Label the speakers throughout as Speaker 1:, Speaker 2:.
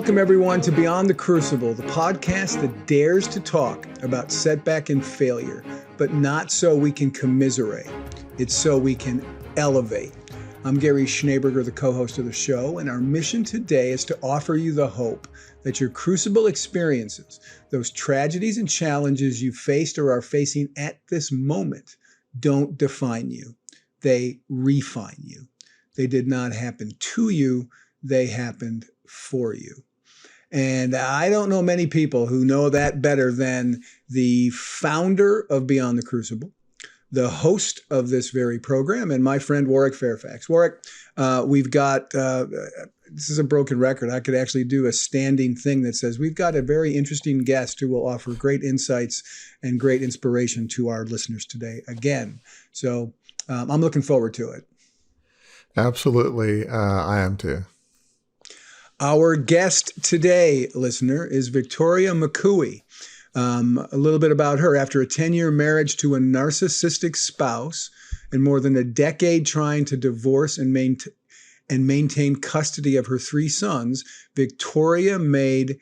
Speaker 1: Welcome, everyone, to Beyond the Crucible, the podcast that dares to talk about setback and failure, but not so we can commiserate. It's so we can elevate. I'm Gary Schneeberger, the co-host of the show, and our mission today is to offer you the hope that your crucible experiences, those tragedies and challenges you faced or are facing at this moment, don't define you. They refine you. They did not happen to you. They happened for you. And I don't know many people who know that better than the founder of Beyond the Crucible, the host of this very program, and my friend Warwick Fairfax. Warwick, we've got, this is a broken record. I could actually do a standing thing that says we've got a very interesting guest who will offer great insights and great inspiration to our listeners today again. So I'm looking forward to it.
Speaker 2: Absolutely. I am too.
Speaker 1: Our guest today, listener, is Victoria McCooey. A little bit about her. After a 10-year marriage to a narcissistic spouse and more than a decade trying to divorce and maintain custody of her 3 sons, Victoria made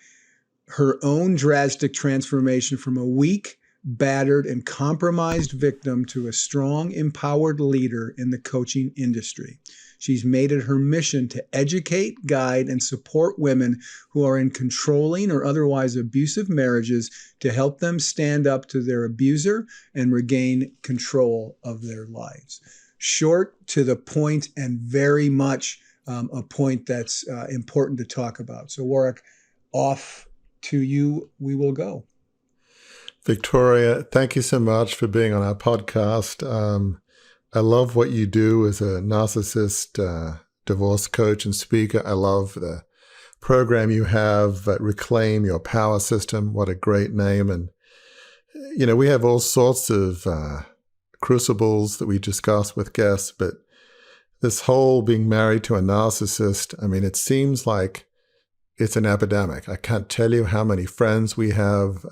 Speaker 1: her own drastic transformation from a weak, battered, and compromised victim to a strong, empowered leader in the coaching industry. She's made it her mission to educate, guide, and support women who are in controlling or otherwise abusive marriages to help them stand up to their abuser and regain control of their lives. Short, to the point, and very much a point that's important to talk about. So, Warwick, off to you we will go.
Speaker 2: Victoria, thank you so much for being on our podcast. I love what you do as a narcissist divorce coach and speaker. I love the program you have, Reclaim Your Power System. What a great name. And, you know, we have all sorts of crucibles that we discuss with guests, but this whole being married to a narcissist, I mean, it seems like it's an epidemic. I can't tell you how many friends we have,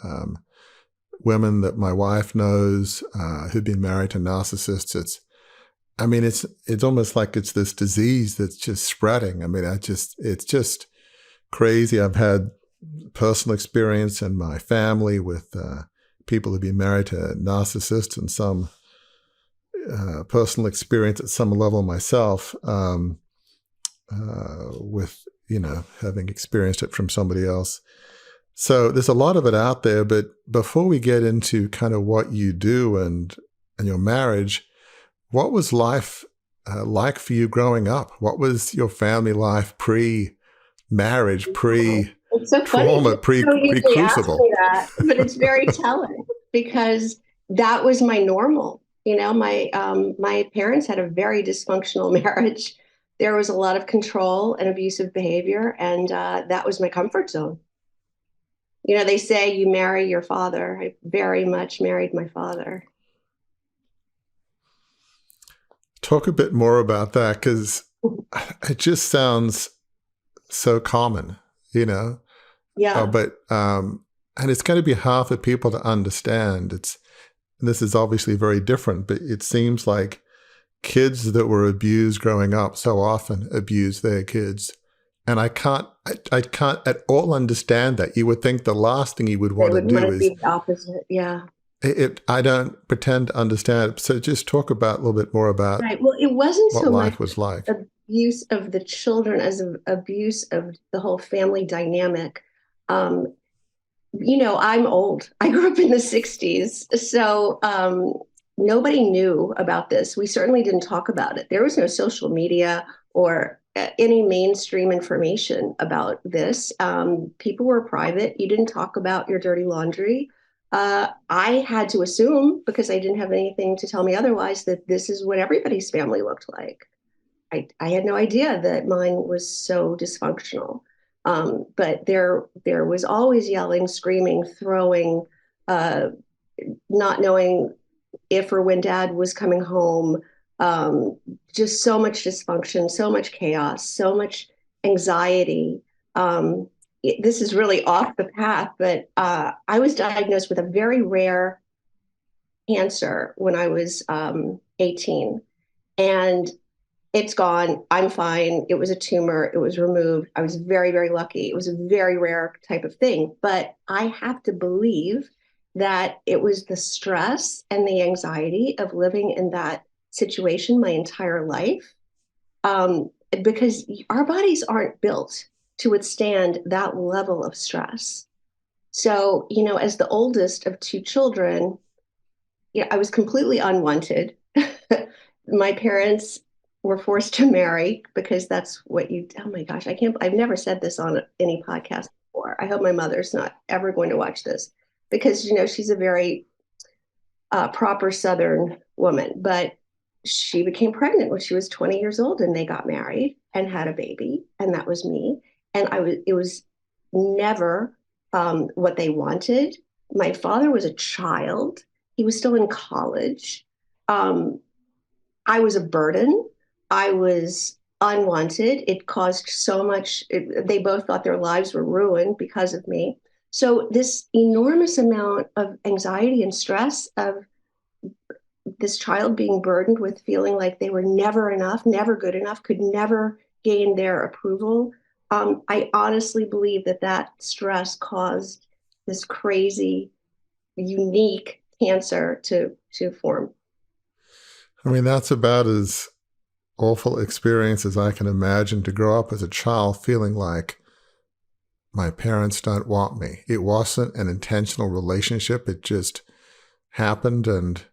Speaker 2: women that my wife knows who've been married to narcissists. It's almost like it's this disease that's just spreading. I mean, it's just crazy. I've had personal experience in my family with people who've been married to narcissists, and some personal experience at some level myself with, you know, having experienced it from somebody else. So there's a lot of it out there, but before we get into kind of what you do and your marriage, what was life like for you growing up? What was your family life pre-marriage, pre-trauma, pre-crucible?
Speaker 3: But it's very telling because that was my normal. You know, my parents had a very dysfunctional marriage. There was a lot of control and abusive behavior, and that was my comfort zone. You know, they say you marry your father. I very much married my father.
Speaker 2: Talk a bit more about that, because it just sounds so common, you know?
Speaker 3: Yeah.
Speaker 2: And it's going to be hard for people to understand. This is obviously very different, but it seems like kids that were abused growing up so often abuse their kids. And I can't at all understand that. You would think the last thing you would want to do is
Speaker 3: be the opposite. Yeah.
Speaker 2: I don't pretend to understand. So just talk about a little bit more about
Speaker 3: right. Well, it wasn't
Speaker 2: what
Speaker 3: so
Speaker 2: life
Speaker 3: much
Speaker 2: was like.
Speaker 3: Abuse of the children as abuse of the whole family dynamic. You know, I'm old. I grew up in the 60s. So nobody knew about this. We certainly didn't talk about it. There was no social media or any mainstream information about this. People were private. You didn't talk about your dirty laundry. I had to assume, because I didn't have anything to tell me otherwise, that this is what everybody's family looked like. I had no idea that mine was so dysfunctional. But there was always yelling, screaming, throwing, not knowing if or when dad was coming home. Just so much dysfunction, so much chaos, so much anxiety. This is really off the path, but I was diagnosed with a very rare cancer when I was 18. And it's gone. I'm fine. It was a tumor. It was removed. I was very, very lucky. It was a very rare type of thing. But I have to believe that it was the stress and the anxiety of living in that situation my entire life. Because our bodies aren't built to withstand that level of stress. So, as the oldest of two children, I was completely unwanted. My parents were forced to marry because that's what oh my gosh, I've never said this on any podcast before. I hope my mother's not ever going to watch this because, she's a very proper Southern woman, but she became pregnant when she was 20 years old and they got married and had a baby. And that was me. And it was never what they wanted. My father was a child. He was still in college. I was a burden. I was unwanted. It caused so much. They both thought their lives were ruined because of me. So this enormous amount of anxiety and stress of this child being burdened with feeling like they were never enough, never good enough, could never gain their approval. I honestly believe that stress caused this crazy, unique cancer to form.
Speaker 2: I mean, that's about as awful experience as I can imagine, to grow up as a child feeling like my parents don't want me. It wasn't an intentional relationship. It just happened, and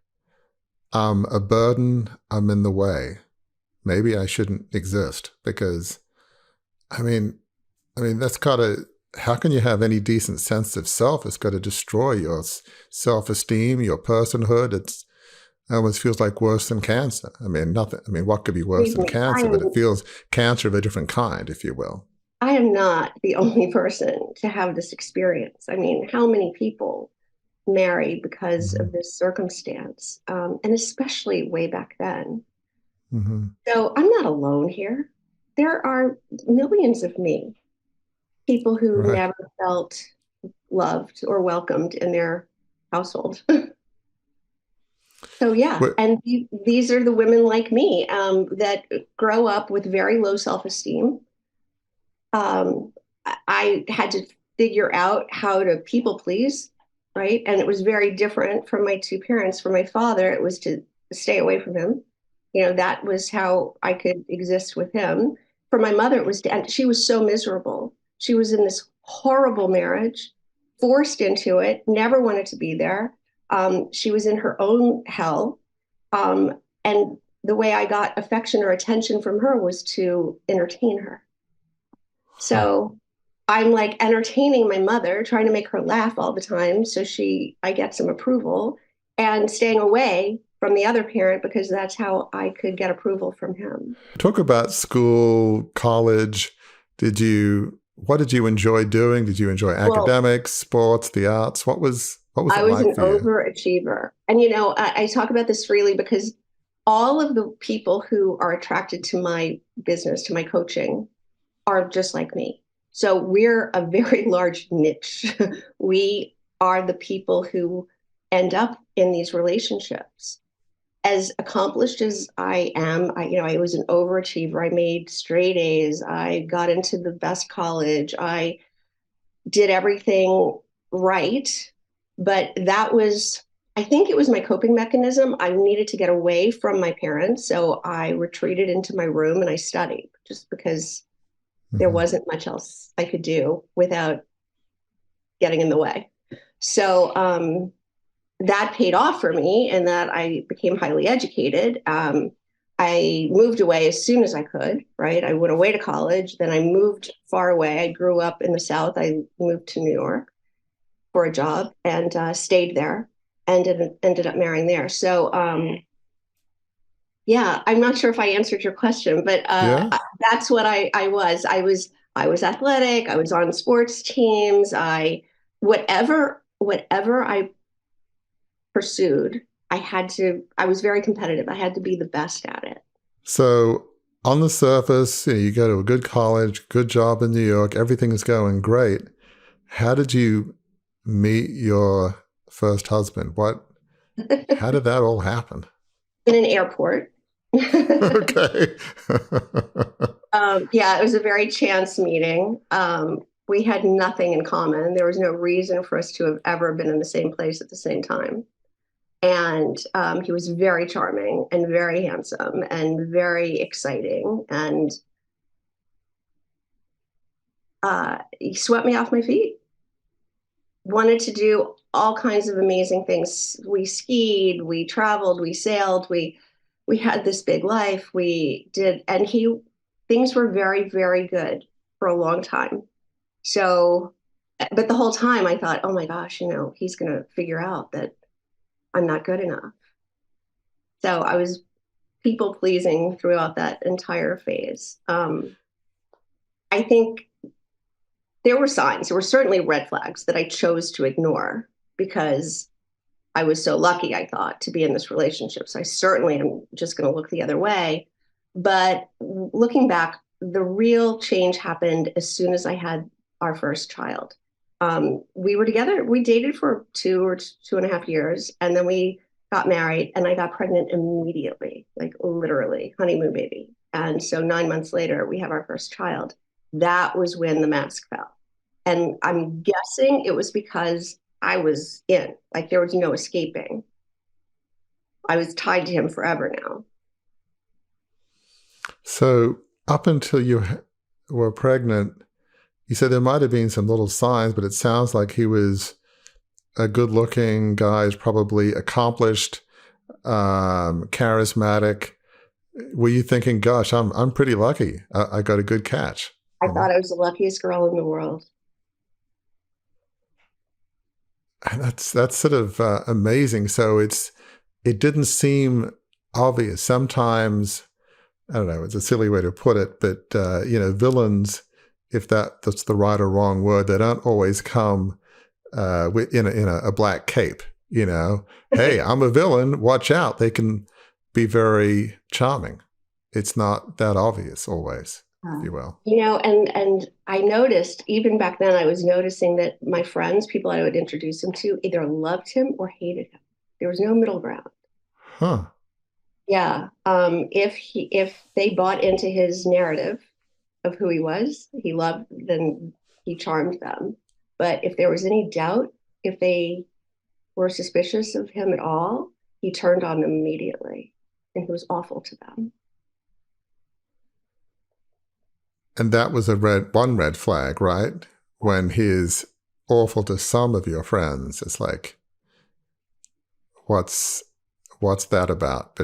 Speaker 2: I'm a burden. I'm in the way. Maybe I shouldn't exist because, I mean, that's how can you have any decent sense of self? It's got to destroy your self-esteem, your personhood. It almost feels like worse than cancer. What could be worse than cancer? But it feels cancer of a different kind, if you will.
Speaker 3: I am not the only person to have this experience. How many people marry because of this circumstance, and especially way back then. Mm-hmm. So I'm not alone here. There are millions of me, people who never felt loved or welcomed in their household. So yeah, and these are the women like me that grow up with very low self-esteem. I had to figure out how to people please, right? And it was very different from my two parents. For my father, it was to stay away from him. That was how I could exist with him. For my mother, it was and she was so miserable. She was in this horrible marriage, forced into it, never wanted to be there. She was in her own hell. And the way I got affection or attention from her was to entertain her. So I'm like entertaining my mother, trying to make her laugh all the time so I get some approval, and staying away from the other parent because that's how I could get approval from him.
Speaker 2: Talk about school, college. What did you enjoy doing? Did you enjoy academics, sports, the arts? What was it like for you? I was an
Speaker 3: overachiever. And, I talk about this freely because all of the people who are attracted to my business, to my coaching, are just like me. So we're a very large niche. We are the people who end up in these relationships. As accomplished as I am, I was an overachiever. I made straight A's. I got into the best college. I did everything right. But I think it was my coping mechanism. I needed to get away from my parents. So I retreated into my room and I studied just because there wasn't much else I could do without getting in the way. So that paid off for me in that I became highly educated. I moved away as soon as I could, right? I went away to college, then I moved far away. I grew up in the South. I moved to New York for a job and stayed there and ended up marrying there. So yeah, I'm not sure if I answered your question, but that's what I was. I was athletic. I was on sports teams. Whatever I pursued, I was very competitive. I had to be the best at it.
Speaker 2: So on the surface, you go to a good college, good job in New York, everything is going great. How did you meet your first husband? How did that all happen?
Speaker 3: In an airport.
Speaker 2: Okay.
Speaker 3: Yeah, it was a very chance meeting. We had nothing in common. There was no reason for us to have ever been in the same place at the same time. And he was very charming and very handsome and very exciting. And he swept me off my feet. Wanted to do all kinds of amazing things. We skied, we traveled, we sailed, we had this big life. We did, and things were very, very good for a long time. So, but the whole time I thought, oh my gosh, he's going to figure out that I'm not good enough. So I was people pleasing throughout that entire phase. I think there were signs, there were certainly red flags that I chose to ignore because I was so lucky, I thought, to be in this relationship. So I certainly am just going to look the other way. But looking back, the real change happened as soon as I had our first child. We were together, we dated for 2.5 years, and then we got married, and I got pregnant immediately, like literally honeymoon baby. And so 9 months later, we have our first child. That was when the mask fell. And I'm guessing it was because I was in, like there was no escaping. I was tied to him forever now.
Speaker 2: So up until you were pregnant, you said there might have been some little signs, but it sounds like he was a good-looking guy, is probably accomplished, charismatic. Were you thinking, "Gosh, I'm pretty lucky. I got a good catch"?
Speaker 3: I thought I was the luckiest girl in the world.
Speaker 2: And that's sort of amazing. So it didn't seem obvious. Sometimes, I don't know, it's a silly way to put it, but villains, if that's the right or wrong word, they don't always come in a black cape. Hey, I'm a villain. Watch out. They can be very charming. It's not that obvious always, if you will.
Speaker 3: And I noticed even back then, I was noticing that my friends, people I would introduce him to, either loved him or hated him. There was no middle ground.
Speaker 2: Huh.
Speaker 3: Yeah. If they bought into his narrative of who he was, he loved, then he charmed them. But if there was any doubt, if they were suspicious of him at all, he turned on them immediately, and he was awful to them.
Speaker 2: And that was one red flag, right? When he is awful to some of your friends, it's like, what's that about?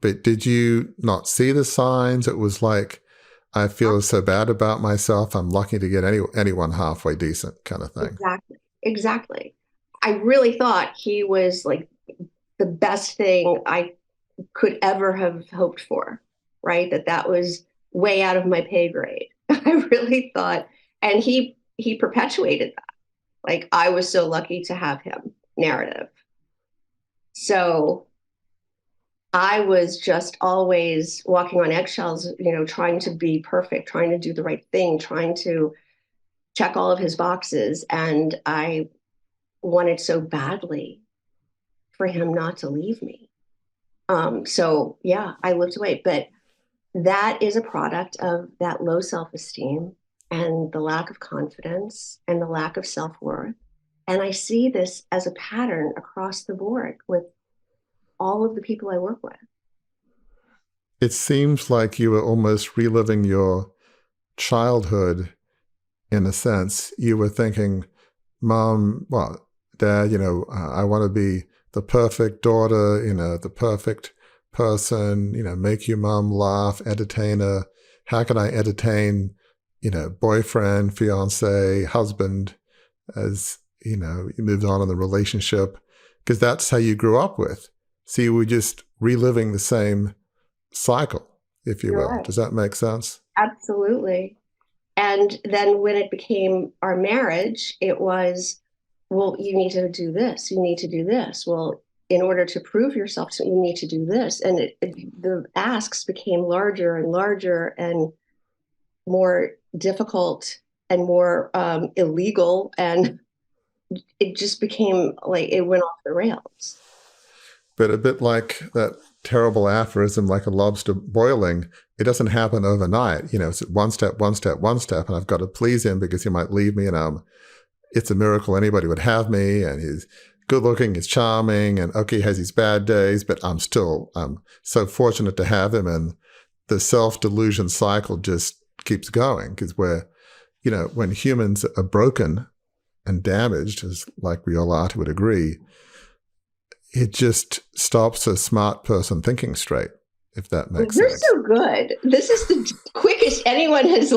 Speaker 2: But did you not see the signs? It was like, I feel so bad about myself. I'm lucky to get anyone halfway decent, kind of thing.
Speaker 3: Exactly. I really thought he was like the best thing I could ever have hoped for, right? That was way out of my pay grade. I really thought, and he perpetuated that. Like, I was so lucky to have him narrative. So I was just always walking on eggshells, trying to be perfect, trying to do the right thing, trying to check all of his boxes. And I wanted so badly for him not to leave me. So yeah, I looked away, but that is a product of that low self-esteem and the lack of confidence and the lack of self-worth. And I see this as a pattern across the board with all of the people I work with.
Speaker 2: It seems like you were almost reliving your childhood in a sense. You were thinking, Mom, well, Dad, I want to be the perfect daughter, the perfect person, make your mom laugh, entertain her. How can I entertain, boyfriend, fiance, husband as, you moved on in the relationship? Because that's how you grew up with. So you were just reliving the same cycle, if you will. Right. Does that make sense?
Speaker 3: Absolutely. And then when it became our marriage, it was, well, you need to do this. You need to do this. Well, in order to prove yourself, so you need to do this. And the asks became larger and larger and more difficult and more illegal. And it just became like it went off the rails.
Speaker 2: But a bit like that terrible aphorism like a lobster boiling, it doesn't happen overnight. It's one step, one step, one step, and I've got to please him because he might leave me, and it's a miracle anybody would have me, and he's good looking, he's charming, and okay, he has his bad days, but I'm so fortunate to have him, and the self-delusion cycle just keeps going because when humans are broken and damaged, as like we all are to a degree, it just stops a smart person thinking straight, if that makes
Speaker 3: You're
Speaker 2: sense.
Speaker 3: so good. This is the quickest anyone has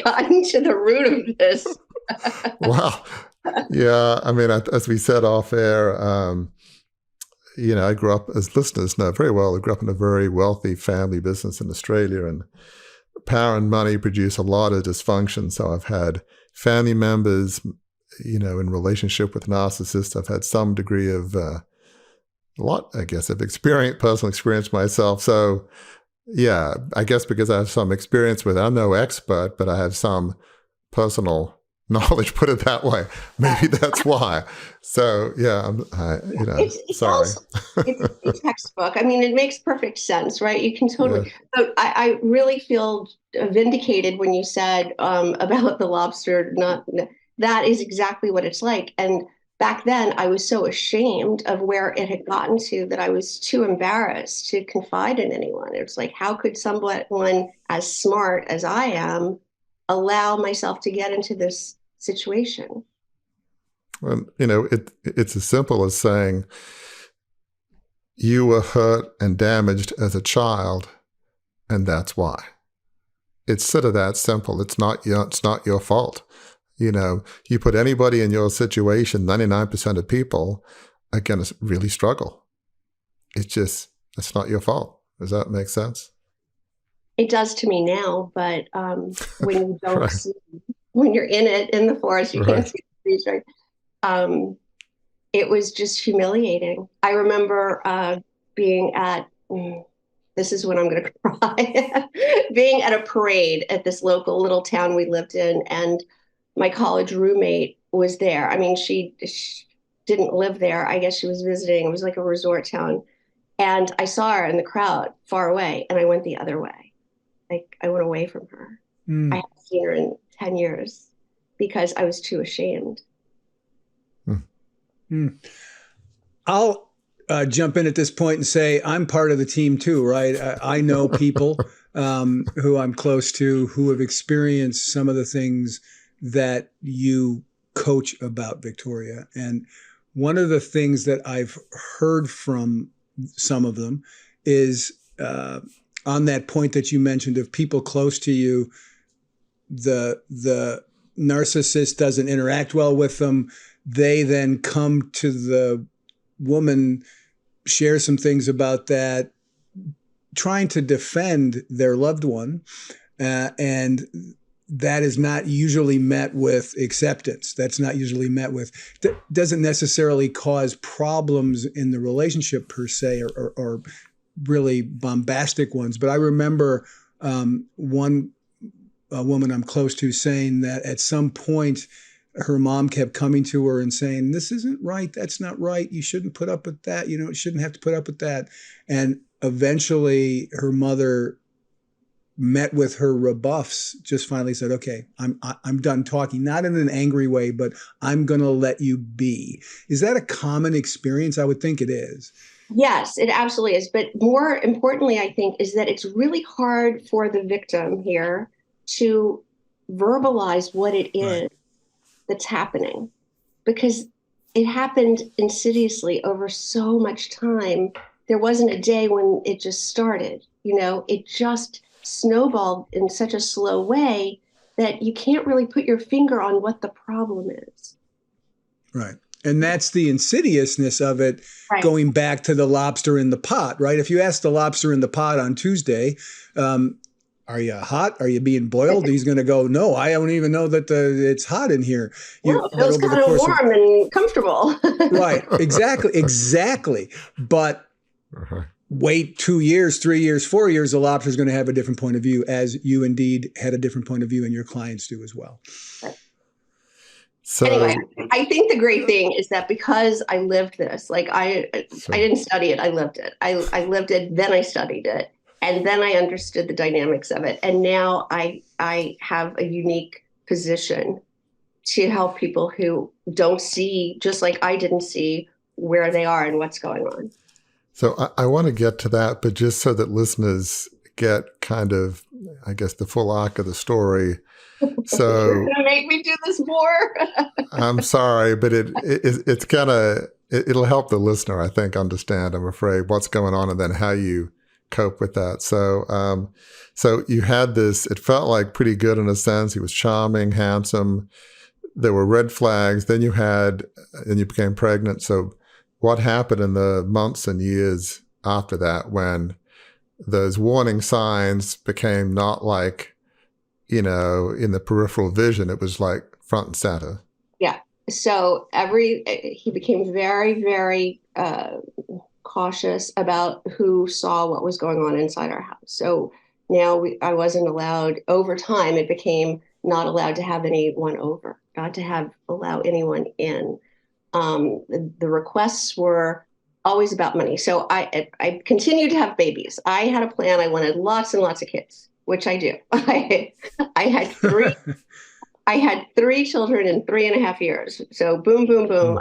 Speaker 3: gotten to the root of this.
Speaker 2: Wow. Yeah. I mean, as we said off air, I grew up, as listeners know very well, I grew up in a very wealthy family business in Australia, and power and money produce a lot of dysfunction. So I've had family members, in relationship with narcissists. I've had some degree of, of personal experience myself. So yeah, I guess because I have some experience with it, I'm no expert, but I have some personal knowledge, put it that way. Maybe that's why. So yeah,
Speaker 3: it's
Speaker 2: sorry.
Speaker 3: Also, it's a textbook. I mean, it makes perfect sense, right? You can totally. Yeah. So I really feel vindicated when you said about the lobster. That is exactly what it's like. And back then, I was so ashamed of where it had gotten to that I was too embarrassed to confide in anyone. It's like, how could someone as smart as I am allow myself to get into this situation?
Speaker 2: Well, it's as simple as saying you were hurt and damaged as a child, and that's why. It's sort of that simple. It's not your fault. You put anybody in your situation, 99% of people are going to really struggle. It's not your fault. Does that make sense?
Speaker 3: It does to me now, but when you don't
Speaker 2: Right.
Speaker 3: see, when you're in it, in the forest, you can't see the trees, right? It was just humiliating. I remember being at, this is when I'm going to cry, being at a parade at this local little town we lived in, and my college roommate was there. I mean, she didn't live there. I guess she was visiting. It was like a resort town. And I saw her in the crowd far away, and I went the other way. Like, I went away from her. I haven't seen her in 10 years because I was too ashamed.
Speaker 1: I'll jump in at this point and say I'm part of the team too, right? I know people who I'm close to who have experienced some of the things that you coach about, Victoria. And one of the things that I've heard from some of them is on that point that you mentioned of people close to you, the narcissist doesn't interact well with them. They then come to the woman, share some things about that, trying to defend their loved one. And that is not usually met with acceptance. That's not usually met with, that doesn't necessarily cause problems in the relationship per se, or really bombastic ones. But I remember one woman I'm close to saying that at some point her mom kept coming to her and saying, this isn't right. That's not right. You shouldn't put up with that. You shouldn't have to put up with that. And eventually her mother met with her rebuffs, just finally said, okay, I'm done talking, not in an angry way, but I'm going to let you be. Is that a common experience? I would think it is.
Speaker 3: Yes, it absolutely is. But more importantly, I think, is that it's really hard for the victim here to verbalize what it is that's happening, because it happened insidiously over so much time. There wasn't a day when it just started, it just snowballed in such a slow way that you can't really put your finger on what the problem is. Right.
Speaker 1: And that's the insidiousness of it, going back to the lobster in the pot, right? If you ask the lobster in the pot on Tuesday, are you hot? Are you being boiled? He's going to go, no, I don't even know that it's hot in here.
Speaker 3: Well, it feels kind of warm and comfortable.
Speaker 1: Right. Exactly. But wait 2 years, 3 years, 4 years, the lobster is going to have a different point of view, as you indeed had a different point of view and your clients do as well.
Speaker 2: So,
Speaker 3: Anyway, I think the great thing is that because I lived this, like I didn't study it, I lived it. I lived it, then I studied it, and then I understood the dynamics of it. And now I have a unique position to help people who don't see, just like I didn't see, where they are and what's going on.
Speaker 2: So I want to get to that, but just so that listeners get kind of, I guess, the full arc of the story. So
Speaker 3: you're gonna make me do this more.
Speaker 2: I'm sorry, but it's gonna it'll help the listener, I think, understand, I'm afraid, what's going on and then how you cope with that. So you had this, it felt like pretty good in a sense. He was charming, handsome. There were red flags. Then you became pregnant. So what happened in the months and years after that when those warning signs became not like, in the peripheral vision, it was like front and center?
Speaker 3: Yeah. So he became very, very cautious about who saw what was going on inside our house. So now I wasn't allowed, over time, it became not allowed to have anyone over, not to allow anyone in. The requests were always about money. So I continued to have babies. I had a plan. I wanted lots and lots of kids, which I do. I had three. I had 3 children in 3.5 years. So boom, boom, boom.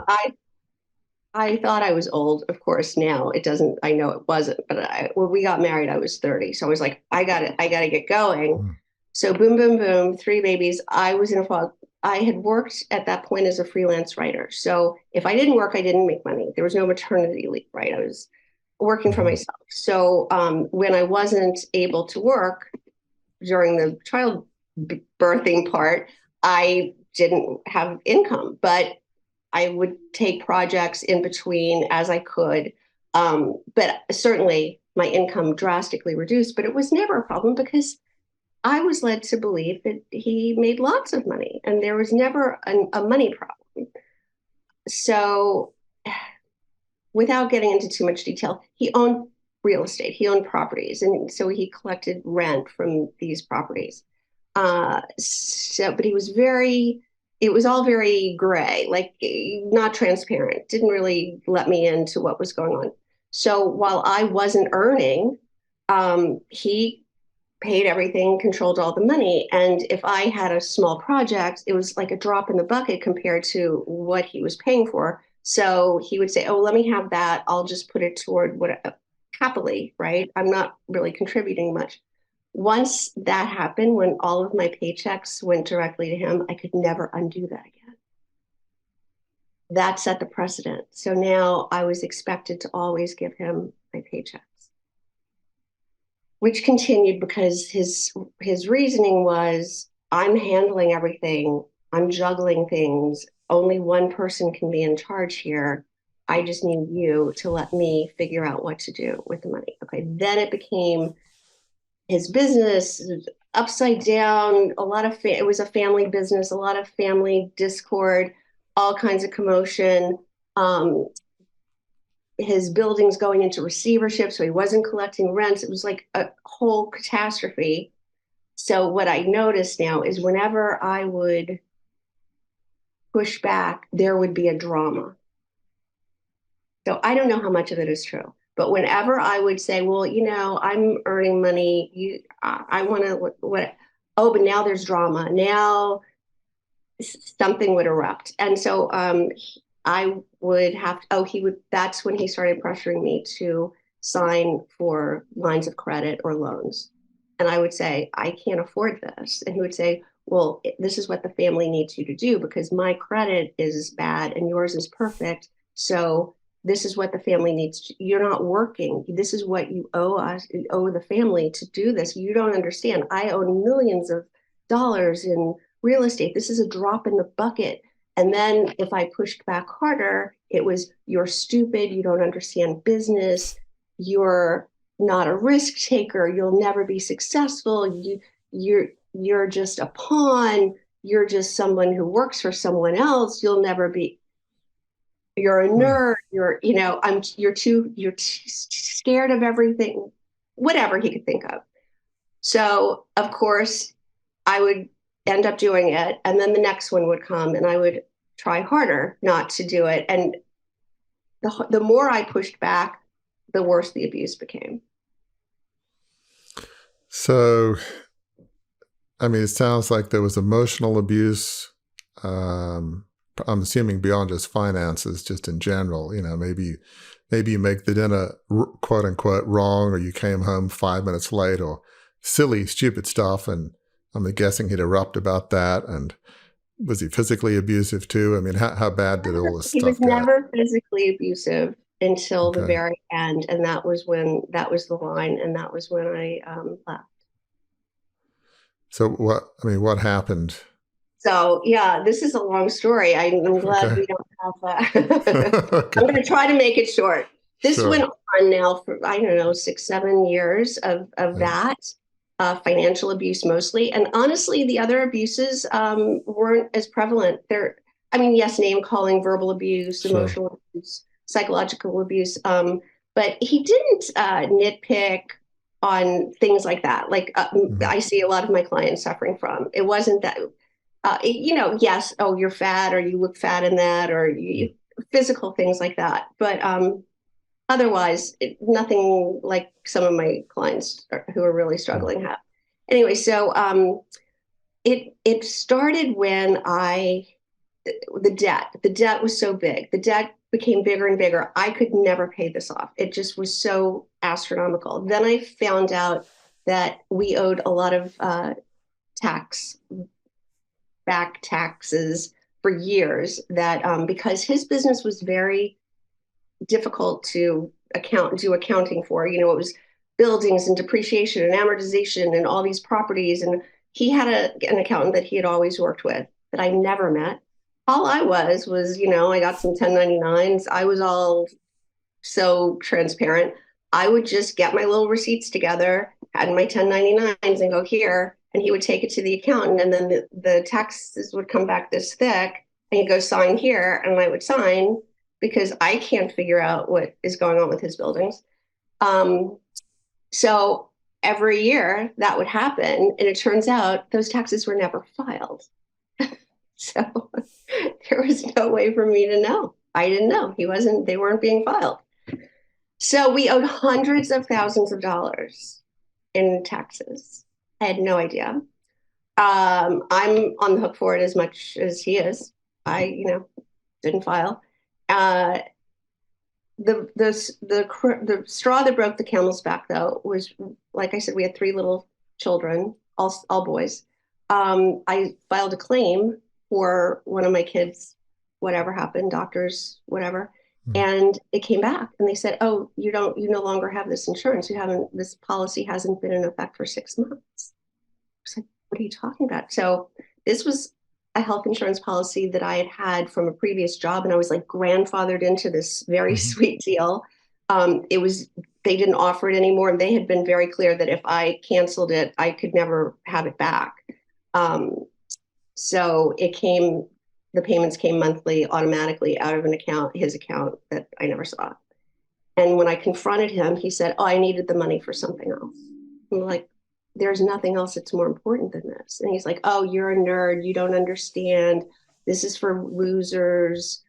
Speaker 3: I thought I was old. Of course, now it doesn't. I know it wasn't. But when we got married, I was 30. So I was like, I got to get going. So boom, boom, boom. 3 babies. I was in a fog. I had worked at that point as a freelance writer. So if I didn't work, I didn't make money. There was no maternity leave, right? I was working for myself. So when I wasn't able to work during the child birthing part, I didn't have income, but I would take projects in between as I could. But certainly my income drastically reduced, but it was never a problem because I was led to believe that he made lots of money and there was never a money problem. So without getting into too much detail, he owned real estate, he owned properties. And so he collected rent from these properties. But it was all very gray, like not transparent, didn't really let me into what was going on. So while I wasn't earning, he paid everything, controlled all the money. And if I had a small project, it was like a drop in the bucket compared to what he was paying for. So he would say, oh, let me have that. I'll just put it toward happily, right? I'm not really contributing much. Once that happened, when all of my paychecks went directly to him, I could never undo that again. That set the precedent. So now I was expected to always give him my paychecks, which continued because his reasoning was, I'm handling everything. I'm juggling things. Only one person can be in charge here. I just need you to let me figure out what to do with the money. Okay, then it became his business upside down, it was a family business, a lot of family discord, all kinds of commotion. His buildings going into receivership, so he wasn't collecting rents. It was like a whole catastrophe. So what I noticed now is whenever I would push back, there would be a drama. So I don't know how much of it is true. But whenever I would say, well, I'm earning money, I want to, but now there's drama. Now something would erupt. And so I would have to, that's when he started pressuring me to sign for lines of credit or loans. And I would say, I can't afford this. And he would say, well, this is what the family needs you to do because my credit is bad and yours is perfect. So this is what the family needs. You're not working. This is what you owe us, you owe the family to do this. You don't understand. I own millions of dollars in real estate. This is a drop in the bucket. And then if I pushed back harder, it was, you're stupid. You don't understand business. You're not a risk taker. You'll never be successful. You're just a pawn. You're just someone who works for someone else. You'll never be. You're a nerd. You're too scared of everything, whatever he could think of. So of course I would end up doing it. And then the next one would come and I would try harder not to do it. And the more I pushed back, the worse the abuse became.
Speaker 2: So, I mean, it sounds like there was emotional abuse. I'm assuming beyond just finances, just in general. Maybe you make the dinner quote unquote wrong, or you came home 5 minutes late, or silly, stupid stuff. And I'm guessing he'd erupt about that. And was he physically abusive too? I mean, how bad did all this
Speaker 3: He
Speaker 2: stuff
Speaker 3: was
Speaker 2: get?
Speaker 3: never physically abusive until the
Speaker 2: Okay.
Speaker 3: very end, and that was the line, and that was when I left.
Speaker 2: So what happened?
Speaker 3: So yeah, this is a long story. I'm glad
Speaker 2: Okay.
Speaker 3: we don't have that.
Speaker 2: Okay.
Speaker 3: I'm going to try to make it short. This
Speaker 2: Sure.
Speaker 3: went on now for, I don't know, 6-7 years of that. Financial abuse mostly. And honestly, the other abuses weren't as prevalent. Yes, name calling, verbal abuse,
Speaker 2: Sure.
Speaker 3: emotional abuse, psychological abuse. But he didn't nitpick on things like that. I see a lot of my clients suffering from. It wasn't that, yes, oh, you're fat, or you look fat in that, or physical things like that. But otherwise, nothing like some of my clients who are really struggling have. Anyway, so it started when the debt was so big. The debt became bigger and bigger. I could never pay this off. It just was so astronomical. Then I found out that we owed a lot of back taxes for years, that because his business was very difficult to do accounting for. It was buildings and depreciation and amortization and all these properties. And he had an accountant that he had always worked with that I never met. All I was, I got some 1099s. I was all so transparent. I would just get my little receipts together, had my 1099s, and go here. And he would take it to the accountant. And then the taxes would come back this thick. And he'd go sign here. And I would sign, because I can't figure out what is going on with his buildings. So every year that would happen. And it turns out those taxes were never filed. So there was no way for me to know. I didn't know. They weren't being filed. So we owed hundreds of thousands of dollars in taxes. I had no idea. I'm on the hook for it as much as he is. I, didn't file. The straw that broke the camel's back, though, was, like I said, we had 3 little children, all boys. I filed a claim for one of my kids, whatever happened, doctors, whatever. And it came back, and they said, "Oh, you no longer have this insurance. This policy hasn't been in effect for 6 months." I was like, "What are you talking about?" So this was a health insurance policy that I had from a previous job, and I was like grandfathered into this very sweet deal. They didn't offer it anymore, and they had been very clear that if I canceled it, I could never have it back. So the payments came monthly automatically out of his account that I never saw. And when I confronted him, he said, "Oh, I needed the money for something else." I'm like, "There's nothing else that's more important than this." And he's like, "Oh, you're a nerd. You don't understand. This is for losers.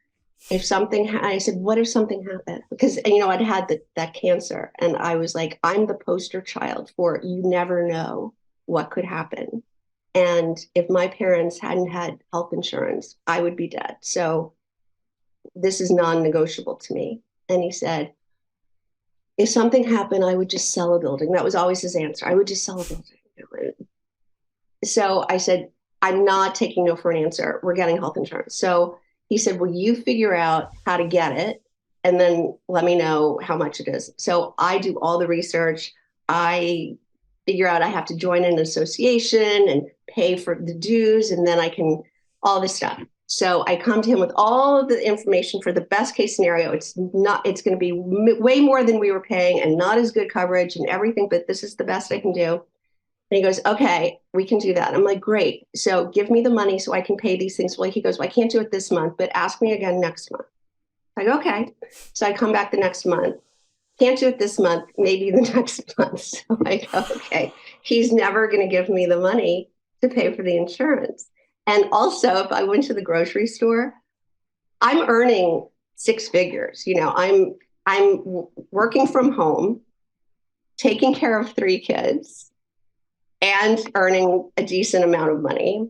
Speaker 3: If something," I said, "What if something happened?" Because, I'd had that cancer. And I was like, I'm the poster child for, you never know what could happen. And if my parents hadn't had health insurance, I would be dead. So this is non-negotiable to me. And he said, if something happened, I would just sell a building. That was always his answer. I would just sell a building. So I said, I'm not taking no for an answer. We're getting health insurance. So he said, well, you figure out how to get it, and then let me know how much it is. So I do all the research. I figure out I have to join an association and pay for the dues, and then I can, all this stuff. So I come to him with all of the information for the best case scenario. It's going to be way more than we were paying and not as good coverage and everything, but this is the best I can do. And he goes, okay, we can do that. I'm like, great. So give me the money so I can pay these things. Well, he goes, well, I can't do it this month, but ask me again next month. I go, okay. So I come back the next month. Can't do it this month, maybe the next month. So I go, okay, he's never going to give me the money to pay for the insurance. And also, if I went to the grocery store, I'm earning six figures. I'm working from home, taking care of three kids, and earning a decent amount of money.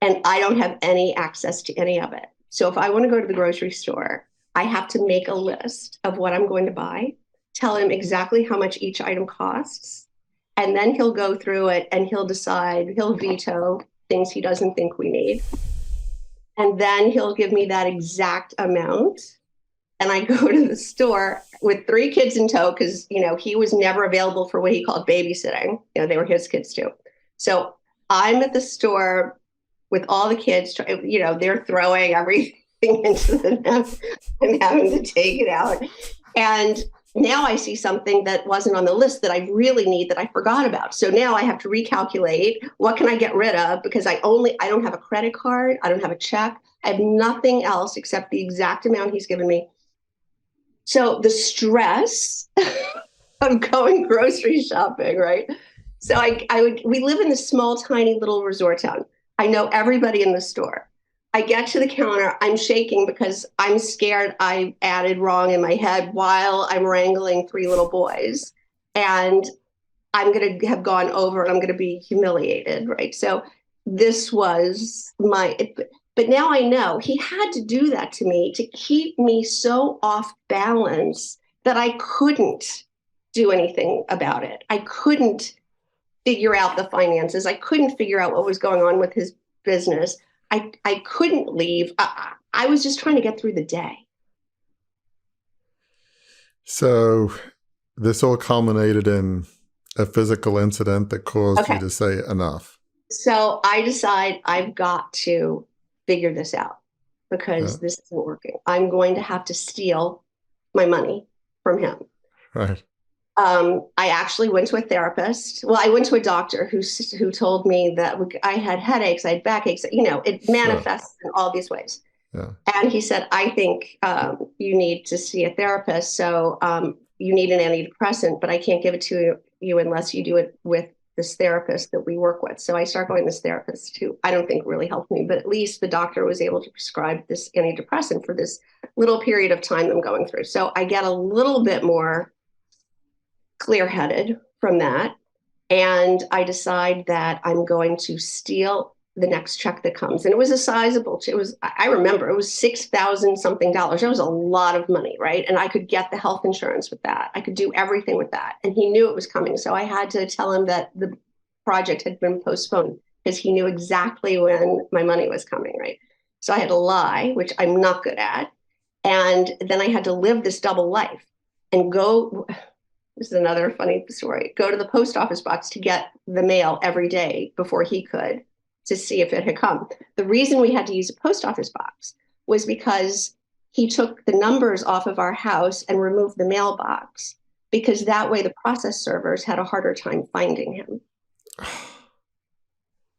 Speaker 3: And I don't have any access to any of it. So if I want to go to the grocery store, I have to make a list of what I'm going to buy, tell him exactly how much each item costs, and then he'll go through it and he'll decide, he'll veto things he doesn't think we need. And then he'll give me that exact amount. And I go to the store with three kids in tow because, he was never available for what he called babysitting. They were his kids too. So I'm at the store with all the kids, they're throwing everything into the net and having to take it out. And now I see something that wasn't on the list that I really need that I forgot about. So now I have to recalculate, what can I get rid of? Because I don't have a credit card. I don't have a check. I have nothing else except the exact amount he's given me. So the stress of going grocery shopping, right? So we live in this small, tiny little resort town. I know everybody in the store. I get to the counter, I'm shaking because I'm scared I added wrong in my head while I'm wrangling three little boys. And I'm going to have gone over and I'm going to be humiliated, right? So this was but now I know he had to do that to me to keep me so off balance that I couldn't do anything about it. I couldn't figure out the finances. I couldn't figure out what was going on with his business. I couldn't leave. I was just trying to get through the day.
Speaker 2: So this all culminated in a physical incident that caused you to say enough.
Speaker 3: So I decide I've got to figure this out because this isn't working. I'm going to have to steal my money from him.
Speaker 2: Right.
Speaker 3: I actually went to a therapist. Well, I went to a doctor who told me that I had headaches, I had backaches. It manifests in all these ways.
Speaker 2: Yeah.
Speaker 3: And he said, I think you need to see a therapist. So you need an antidepressant, but I can't give it to you unless you do it with this therapist that we work with. So I start going to this therapist who I don't think really helped me, but at least the doctor was able to prescribe this antidepressant for this little period of time I'm going through. So I get a little bit more clear-headed from that. And I decide that I'm going to steal the next check that comes. And it was a sizable, I remember it was $6,000 something. That was a lot of money, right? And I could get the health insurance with that. I could do everything with that. And he knew it was coming. So I had to tell him that the project had been postponed because he knew exactly when my money was coming, right? So I had to lie, which I'm not good at. And then I had to live this double life and go. This is another funny story. Go to the post office box to get the mail every day before he could to see if it had come. The reason we had to use a post office box was because he took the numbers off of our house and removed the mailbox because that way the process servers had a harder time finding him.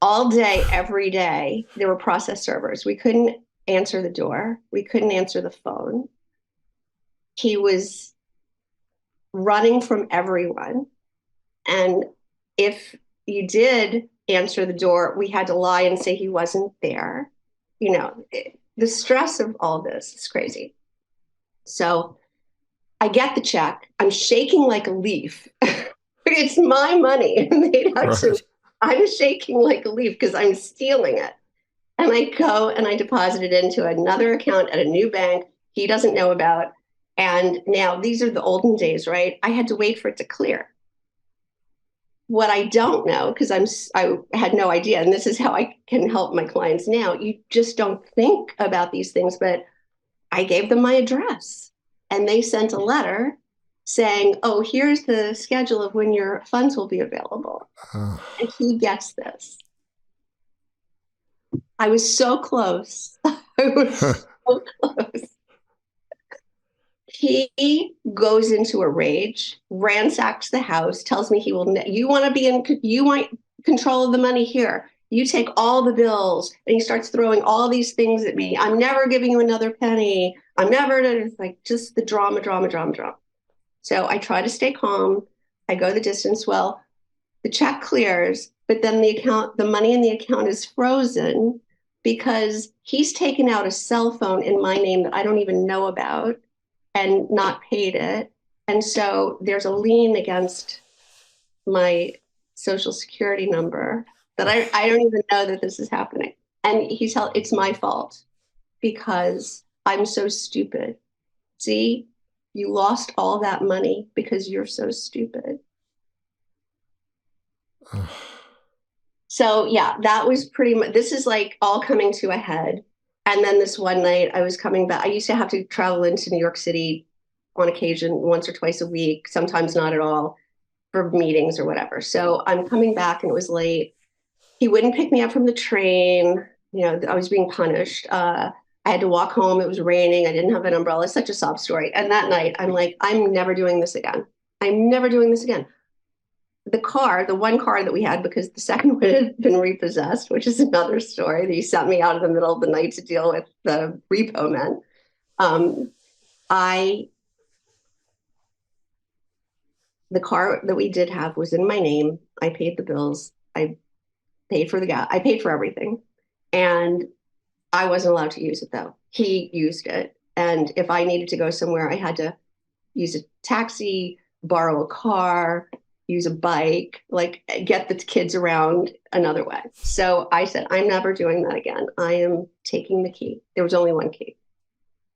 Speaker 3: All day, every day, there were process servers. We couldn't answer the door. We couldn't answer the phone. He was running from everyone. And if you did answer the door, we had to lie and say he wasn't there. The stress of all this is crazy. So I get the check. I'm shaking like a leaf. It's my money. I'm shaking like a leaf because I'm stealing it. And I go and I deposit it into another account at a new bank he doesn't know about. And now these are the olden days, right? I had to wait for it to clear. What I don't know, because I had no idea, and this is how I can help my clients now, you just don't think about these things, but I gave them my address and they sent a letter saying, oh, here's the schedule of when your funds will be available. And he gets this. I was so close. I was so close. He goes into a rage, ransacks the house, tells me you want control of the money here. You take all the bills. And he starts throwing all these things at me. I'm never giving you another penny. It's like just the drama. So I try to stay calm. I go the distance. Well, the check clears, but then the money in the account is frozen because he's taken out a cell phone in my name that I don't even know about and not paid it. And so there's a lien against my social security number that I don't even know that this is happening. And it's my fault because I'm so stupid. See, you lost all that money because you're so stupid. So yeah, that was pretty much, this is like all coming to a head. And then this one night I was coming back. I used to have to travel into New York City on occasion, once or twice a week, sometimes not at all, for meetings or whatever. So I'm coming back and it was late. He wouldn't pick me up from the train. You know, I was being punished. I had to walk home. It was raining. I didn't have an umbrella. It's such a sob story. And that night I'm like, I'm never doing this again. I'm never doing this again. The one car that we had, because the second one had been repossessed, which is another story that he sent me out in the middle of the night to deal with the repo men. The car that we did have was in my name. I paid the bills. I paid for the gas. I paid for everything. And I wasn't allowed to use it though. He used it. And if I needed to go somewhere, I had to use a taxi, borrow a car, use a bike, like get the kids around another way. So I said, I'm never doing that again. I am taking the key. There was only one key.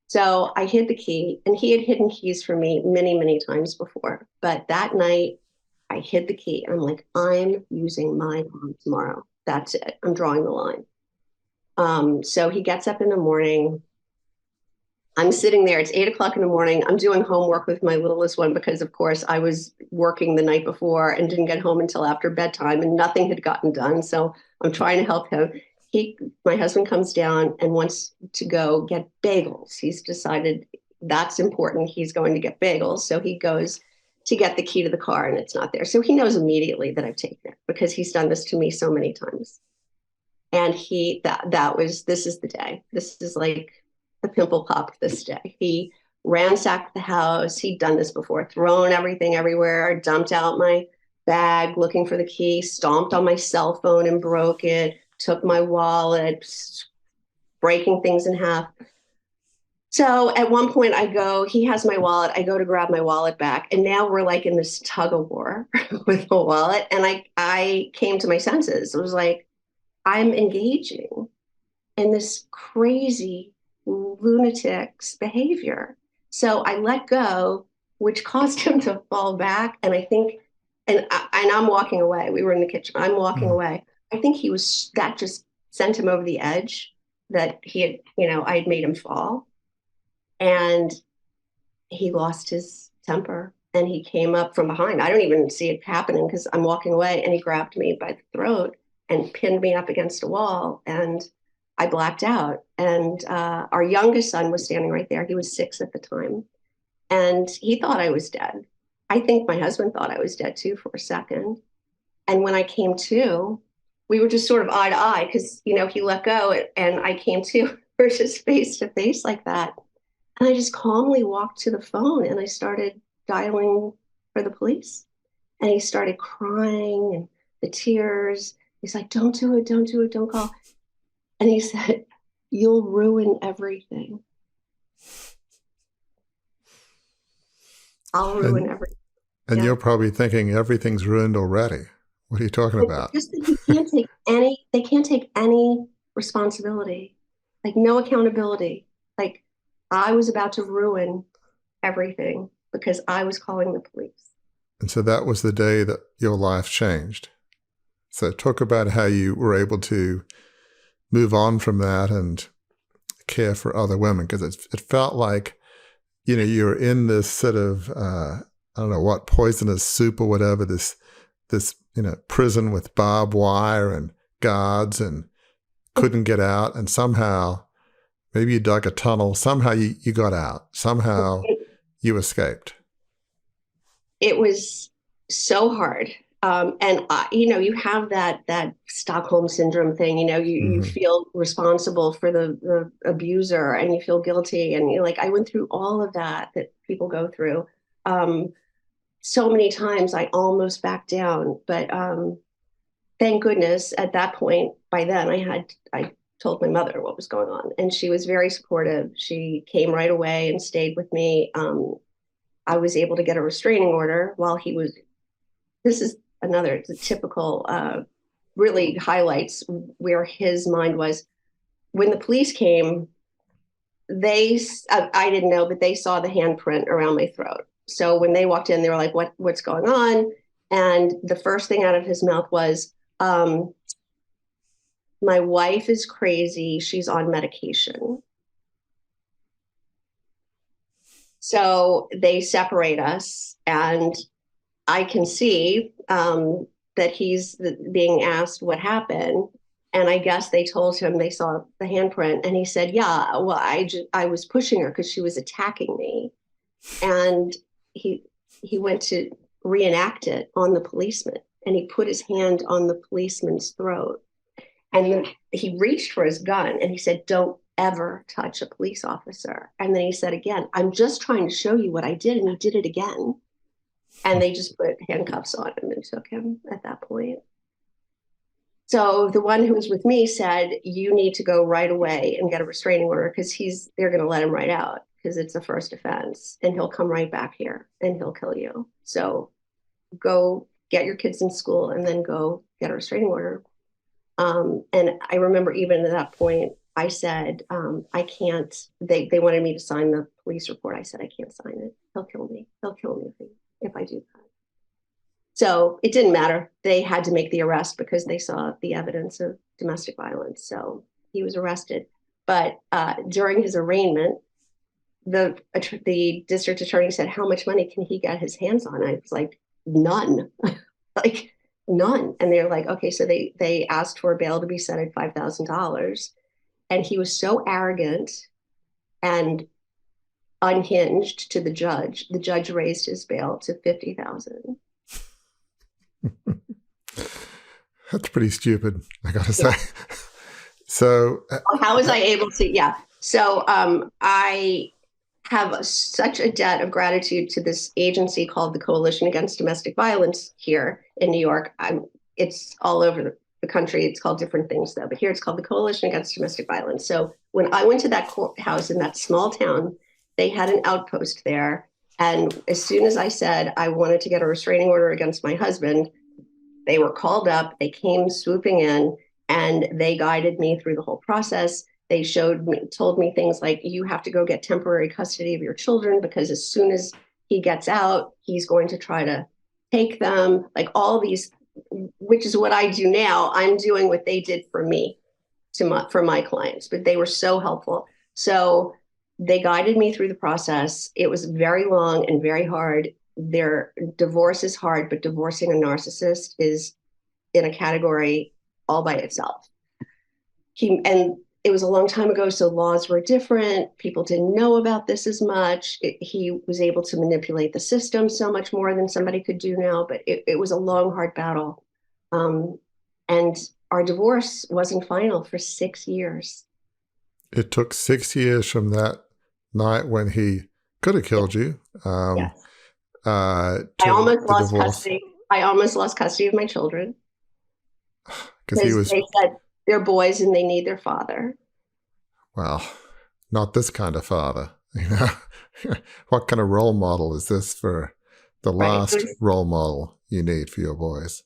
Speaker 3: So I hid the key, and he had hidden keys for me many, many times before. But that night I hid the key. I'm like, I'm using my phone tomorrow. That's it. I'm drawing the line. So he gets up in the morning. I'm sitting there. It's 8 o'clock in the morning. I'm doing homework with my littlest one because, of course, I was working the night before and didn't get home until after bedtime, and nothing had gotten done. So I'm trying to help him. My husband comes down and wants to go get bagels. He's decided that's important. He's going to get bagels. So he goes to get the key to the car, and it's not there. So he knows immediately that I've taken it because he's done this to me so many times. And this is the day. This is like the pimple popped this day. He ransacked the house. He'd done this before, thrown everything everywhere, dumped out my bag looking for the key, stomped on my cell phone and broke it, took my wallet, breaking things in half. So at one point he has my wallet. I go to grab my wallet back. And now we're like in this tug of war with the wallet. And I came to my senses. It was like, I'm engaging in this crazy lunatic's behavior. So I let go, which caused him to fall back. And I think, and I'm walking away. We were in the kitchen. I'm walking away. I think that just sent him over the edge, that he had, I had made him fall. And he lost his temper and he came up from behind. I don't even see it happening because I'm walking away, and he grabbed me by the throat and pinned me up against a wall, and I blacked out. And our youngest son was standing right there. He was 6 at the time, and he thought I was dead. I think my husband thought I was dead too for a second. And when I came to, we were just sort of eye to eye because, he let go and I came to. We're just face to face like that. And I just calmly walked to the phone and I started dialing for the police. And he started crying and the tears. He's like, don't do it, don't call. And he said, you'll ruin everything. I'll ruin everything.
Speaker 2: And you're probably thinking everything's ruined already. What are you talking about?
Speaker 3: Just that they can't take any responsibility, like no accountability. Like I was about to ruin everything because I was calling the police.
Speaker 2: And so that was the day that your life changed. So talk about how you were able to move on from that and care for other women, because it felt like, you're in this sort of, I don't know what, poisonous soup or whatever, this prison with barbed wire and guards, and couldn't get out. And somehow, maybe you dug a tunnel, somehow you got out, somehow you escaped.
Speaker 3: It was so hard. And you have that Stockholm syndrome thing, you feel responsible for the abuser and you feel guilty. And I went through all of that people go through. So many times I almost backed down, but thank goodness at that point, by then I told my mother what was going on, and she was very supportive. She came right away and stayed with me. I was able to get a restraining order while he was, this is another typical, really highlights where his mind was. When the police came, I didn't know, but they saw the handprint around my throat. So when they walked in, they were like, what's going on? And the first thing out of his mouth was, my wife is crazy. She's on medication. So they separate us, and I can see that he's being asked what happened. And I guess they told him they saw the handprint, and he said, yeah, well, I was pushing her because she was attacking me. And he went to reenact it on the policeman, and he put his hand on the policeman's throat. And then he reached for his gun, and he said, don't ever touch a police officer. And then he said again, I'm just trying to show you what I did. And he did it again. And they just put handcuffs on him and took him at that point. So the one who was with me said, you need to go right away and get a restraining order, because they're going to let him right out because it's a first offense, and he'll come right back here and he'll kill you. So go get your kids in school and then go get a restraining order. And I remember even at that point, I said, I can't, they wanted me to sign the police report. I said, I can't sign it. He'll kill me. He'll kill me if I do that. So it didn't matter. They had to make the arrest because they saw the evidence of domestic violence. So he was arrested. But during his arraignment, the district attorney said, how much money can he get his hands on? I was like, none. Like, none. And they're like, okay, so they asked for a bail to be set at $5,000. And he was so arrogant and unhinged to the judge. The judge raised his bail to $50,000.
Speaker 2: That's pretty stupid, I gotta say. So
Speaker 3: how was I able to? Yeah. So I have such a debt of gratitude to this agency called the Coalition Against Domestic Violence here in New York. It's all over the country. It's called different things though, but here it's called the Coalition Against Domestic Violence. So when I went to that courthouse in that small town, they had an outpost there. And as soon as I said I wanted to get a restraining order against my husband, they were called up, they came swooping in, and they guided me through the whole process. They told me things like, you have to go get temporary custody of your children, because as soon as he gets out, he's going to try to take them. Like all these, which is what I do now. I'm doing what they did for me, for my clients, but they were so helpful. So they guided me through the process. It was very long and very hard. Their divorce is hard, but divorcing a narcissist is in a category all by itself. And it was a long time ago, so laws were different. People didn't know about this as much. He was able to manipulate the system so much more than somebody could do now, but it was a long, hard battle. And our divorce wasn't final for 6 years.
Speaker 2: It took 6 years from that night when he could have killed you.
Speaker 3: Yes. I almost lost custody. I almost lost custody of my children. Because they said they're boys and they need their father.
Speaker 2: Well, not this kind of father. You know, what kind of role model is this for the last role model you need for your boys?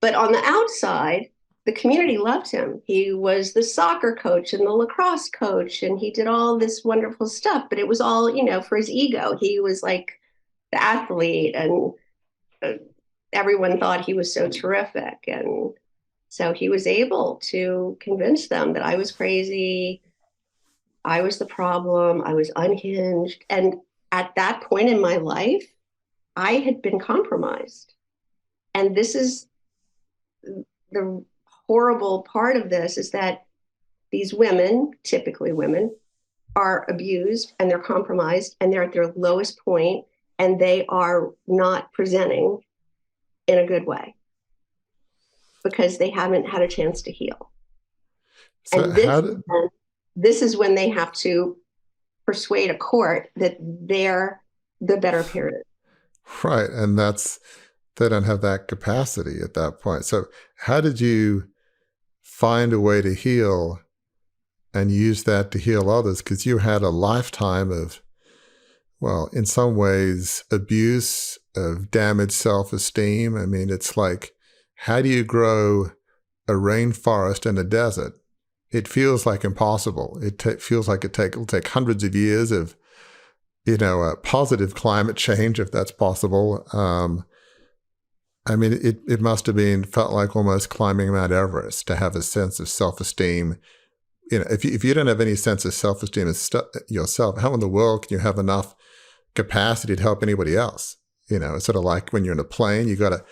Speaker 3: But on the outside, the community loved him. He was the soccer coach and the lacrosse coach, and he did all this wonderful stuff. But it was all, for his ego. He was like the athlete, and everyone thought he was so terrific. And so he was able to convince them that I was crazy, I was the problem, I was unhinged. And at that point in my life, I had been compromised. And this is the horrible part of this, is that these women, typically women, are abused and they're compromised and they're at their lowest point, and they are not presenting in a good way because they haven't had a chance to heal. So and this is when they have to persuade a court that they're the better parent.
Speaker 2: Right. And they don't have that capacity at that point. So how did you find a way to heal and use that to heal others, because you had a lifetime of, well, in some ways, abuse, of damaged self-esteem. I mean, it's like, how do you grow a rainforest in a desert? It feels like impossible. It feels like it'll take hundreds of years of, positive climate change, if that's possible. I mean, it must have felt like almost climbing Mount Everest to have a sense of self-esteem. If you don't have any sense of self-esteem yourself, how in the world can you have enough capacity to help anybody else? It's sort of like when you're in a plane, you got to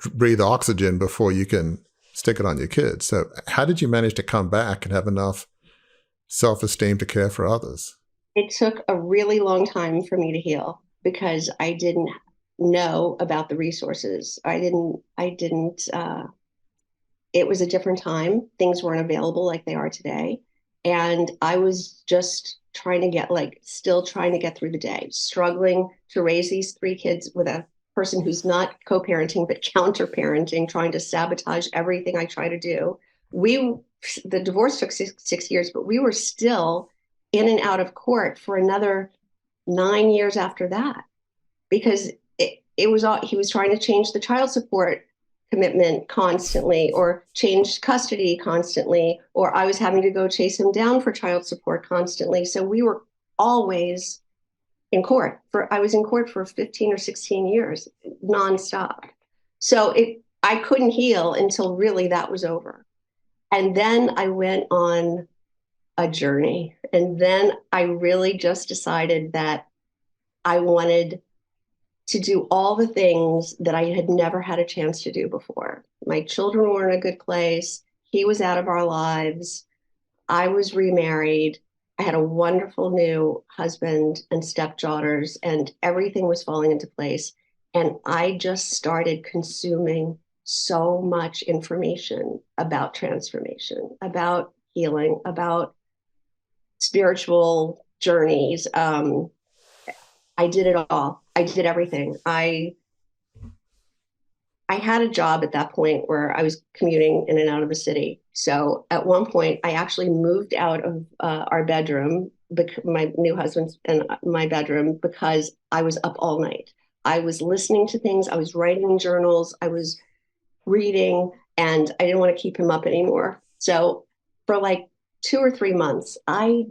Speaker 2: breathe oxygen before you can stick it on your kids. So how did you manage to come back and have enough self-esteem to care for others?
Speaker 3: It took a really long time for me to heal because I didn't know about the resources. It was a different time. Things weren't available like they are today. And I was just still trying to get through the day, struggling to raise these 3 kids with a person who's not co-parenting, but counter-parenting, trying to sabotage everything I try to do. The divorce took 6 years, but we were still in and out of court for another 9 years after that, because he was trying to change the child support commitment constantly, or change custody constantly, or I was having to go chase him down for child support constantly. So we were always in court. I was in court for 15 or 16 years, nonstop. So I couldn't heal until really that was over. And then I went on a journey. And then I really just decided that I wanted to do all the things that I had never had a chance to do before. My children were in a good place. He was out of our lives. I was remarried. I had a wonderful new husband and stepdaughters, and everything was falling into place. And I just started consuming so much information about transformation, about healing, about spiritual journeys. I did it all. I did everything. I had a job at that point where I was commuting in and out of the city. So at one point, I actually moved out of our bedroom, my new husband's and my bedroom, because I was up all night. I was listening to things. I was writing journals. I was reading, and I didn't want to keep him up anymore. So for like 2 or 3 months, I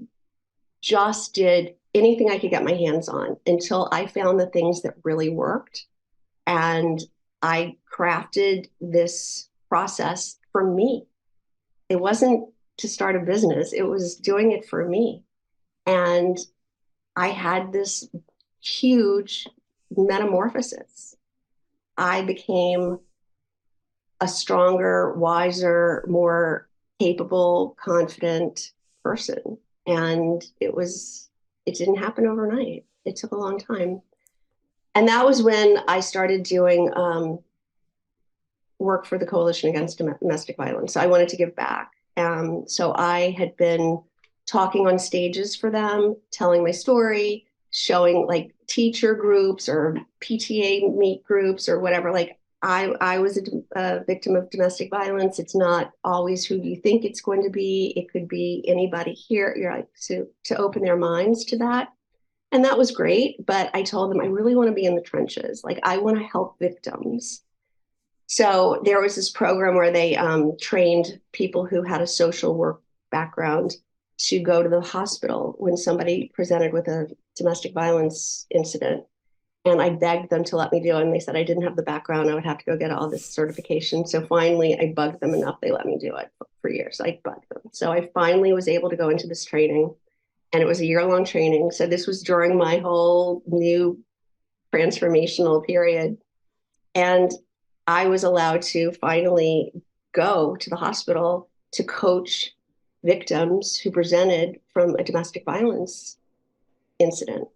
Speaker 3: just did anything I could get my hands on until I found the things that really worked. And I crafted this process for me. It wasn't to start a business. It was doing it for me. And I had this huge metamorphosis. I became a stronger, wiser, more capable, confident person. And it didn't happen overnight. It took a long time. And that was when I started doing work for the Coalition Against Domestic Violence. So I wanted to give back. So I had been talking on stages for them, telling my story, showing like teacher groups or PTA meet groups or whatever. Like I was a victim of domestic violence. It's not always who you think it's going to be. It could be anybody here. You're like to open their minds to that. And that was great. But I told them I really want to be in the trenches. Like I want to help victims. So there was this program where they trained people who had a social work background to go to the hospital when somebody presented with a domestic violence incident. And I begged them to let me do it. And they said I didn't have the background. I would have to go get all this certification. So finally, I bugged them enough. They let me do it for years. I bugged them. So I finally was able to go into this training. And it was a year-long training. So this was during my whole new transformational period. And I was allowed to finally go to the hospital to coach victims who presented from a domestic violence incident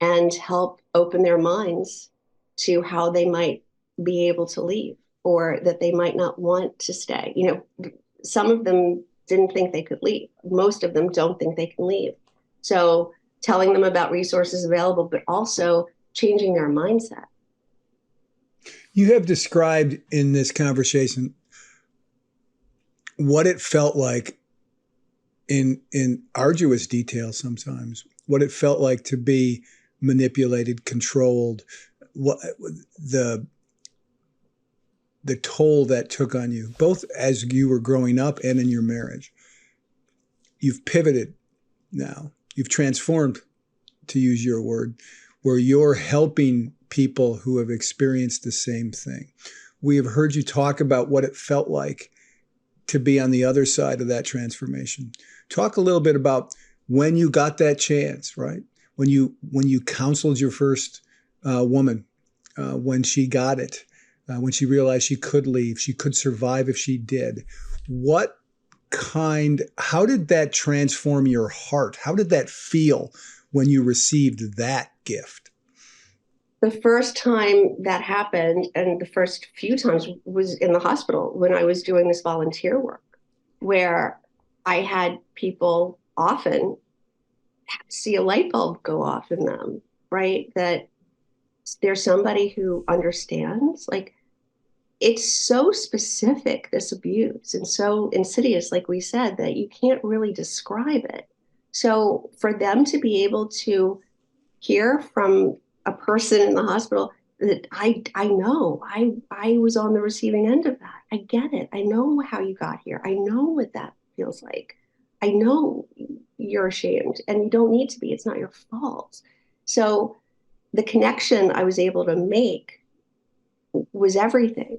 Speaker 3: and help open their minds to how they might be able to leave or that they might not want to stay. You know, some of them didn't think they could leave. Most of them don't think they can leave. So telling them about resources available, but also changing their mindset.
Speaker 1: You have described in this conversation what it felt like in arduous detail sometimes, what it felt like to be manipulated, controlled, what the toll that took on you, both as you were growing up and in your marriage. You've pivoted now. You've transformed, to use your word, where you're helping people who have experienced the same thing. We have heard you talk about what it felt like to be on the other side of that transformation. Talk a little bit about when you got that chance, right? When you counseled your first woman, when she got it, when she realized she could leave, she could survive if she did. How did that transform your heart? How did that feel when you received that gift?
Speaker 3: The first time that happened, and the first few times, was in the hospital when I was doing this volunteer work, where I had people often see a light bulb go off in them, right? That there's somebody who understands. Like, it's so specific, this abuse, and so insidious, like we said, that you can't really describe it. So for them to be able to hear from a person in the hospital that I know, I was on the receiving end of that. I get it. I know how you got here. I know what that feels like. I know you're ashamed and you don't need to be. It's not your fault. So the connection I was able to make was everything.